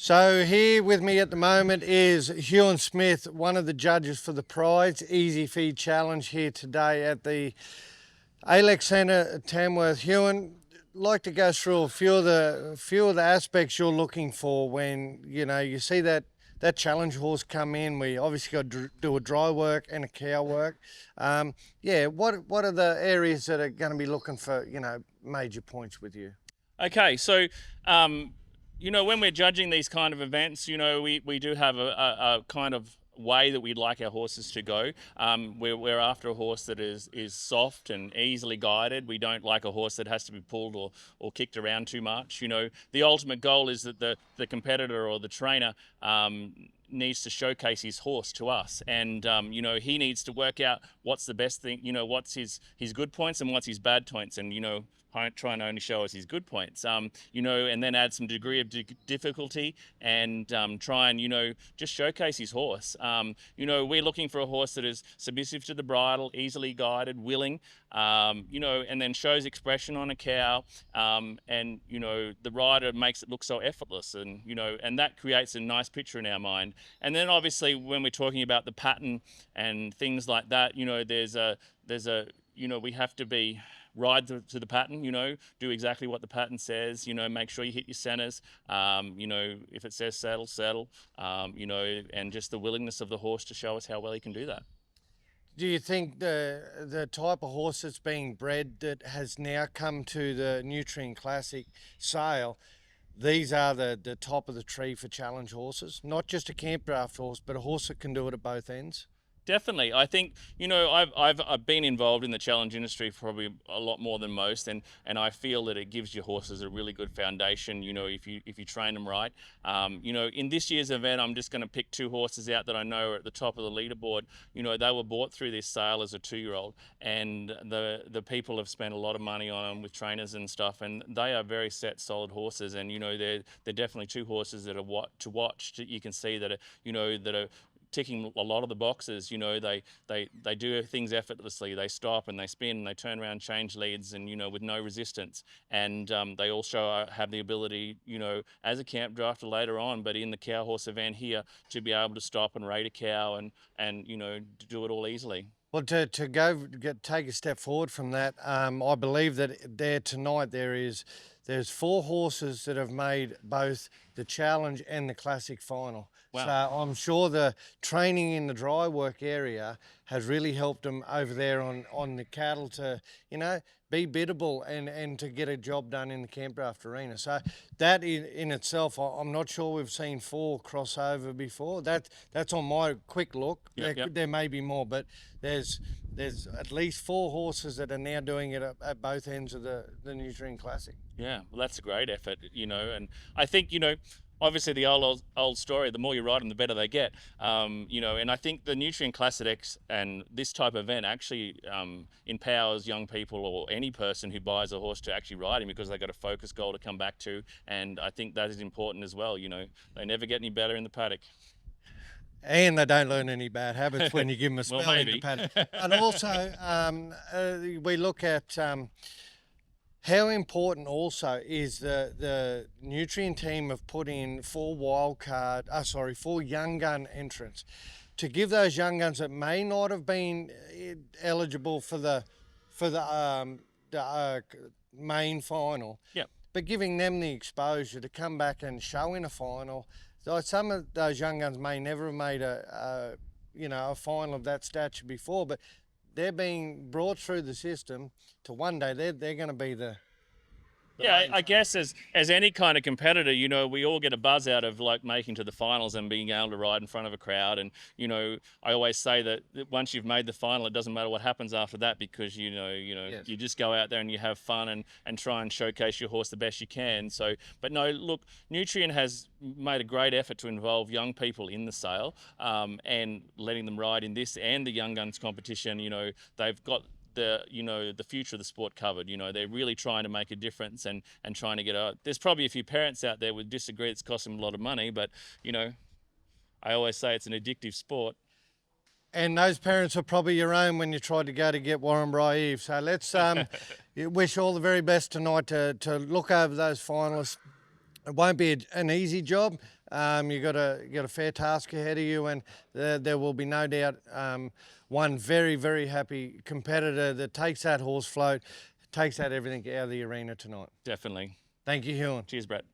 So here with me at the moment is Hewan Smith, one of the judges for the Prize Easy Feed Challenge here today at the ALEC Centre at Tamworth. Hewan, like to go through a few of the aspects you're looking for when you see that challenge horse come in. We obviously got to do a dry work and a cow work. What are the areas that are going to be looking for major points with you? Okay, so when we're judging these kind of events, we do have a kind of way that we'd like our horses to go. We're after a horse that is soft and easily guided. We don't like a horse that has to be pulled or kicked around too much. The ultimate goal is that the competitor or the trainer needs to showcase his horse to us, and he needs to work out what's the best thing, what's his good points and what's his bad points, and try and only show us his good points, and then add some degree of difficulty and try and, just showcase his horse. We're looking for a horse that is submissive to the bridle, easily guided, willing, and then shows expression on a cow, and, the rider makes it look so effortless, and that creates a nice picture in our mind. And then obviously when we're talking about the pattern and things like that, there's a, we have to be ride to the pattern, do exactly what the pattern says, make sure you hit your centers, if it says saddle, saddle, and just the willingness of the horse to show us how well he can do that. Do you think the type of horse that's being bred that has now come to the Nutrien Classic sale, these are the top of the tree for challenge horses? Not just a camp draft horse, but a horse that can do it at both ends? Definitely. I think, I've been involved in the challenge industry for probably a lot more than most, and I feel that it gives your horses a really good foundation, if you train them right. In this year's event, I'm just going to pick two horses out that I know are at the top of the leaderboard. They were bought through this sale as a 2-year-old, and the people have spent a lot of money on them with trainers and stuff, and they are very set, solid horses, and they're definitely two horses that are to watch. You can see that are ticking a lot of the boxes. They do things effortlessly. They stop and they spin and they turn around, change leads, and with no resistance. And they also have the ability, as a camp drafter later on, but in the cow horse event here, to be able to stop and rate a cow and to do it all easily. Well, to take a step forward from that, I believe that there tonight there's 4 horses that have made both the challenge and the classic final. Wow. So I'm sure the training in the dry work area has really helped them over there on the cattle to, be biddable and to get a job done in the camp draft arena. So that in itself, I'm not sure we've seen 4 crossover before. That's on my quick look. Yep. There may be more, but there's at least 4 horses that are now doing it at both ends of the Nutrien Classic. Yeah, well, that's a great effort, and I think, obviously the old story, the more you ride them, the better they get, and I think the Nutrien Classics and this type of event actually empowers young people or any person who buys a horse to actually ride him, because they've got a focus goal to come back to, and I think that is important as well. They never get any better in the paddock. And they don't learn any bad habits when you give them a spell Well, in the paddock. And also, we look at how important also is the Nutrien team have put in 4 4 young gun entrants to give those young guns that may not have been eligible for the main final. Yep. But giving them the exposure to come back and show in a final. So some of those young guns may never have made a final of that stature before, but they're being brought through the system to one day they're going to be the Yeah, I guess as any kind of competitor, we all get a buzz out of like making to the finals and being able to ride in front of a crowd. And, I always say that once you've made the final, it doesn't matter what happens after that, because, Yes. you just go out there and you have fun and try and showcase your horse the best you can. So, but no, look, Nutrien has made a great effort to involve young people in the sale, and letting them ride in this and the Young Guns competition. They've got the future of the sport covered. They're really trying to make a difference and trying to get out. There's probably a few parents out there would disagree. It's cost them a lot of money, but I always say it's an addictive sport. And those parents are probably your own when you tried to go to get Warren Eve. So let's wish all the very best tonight to look over those finalists, It won't be an easy job. You got a fair task ahead of you, and there will be no doubt one very, very happy competitor that takes that horse float, takes that everything out of the arena tonight. Definitely. Thank you, Huon. Cheers, Brett.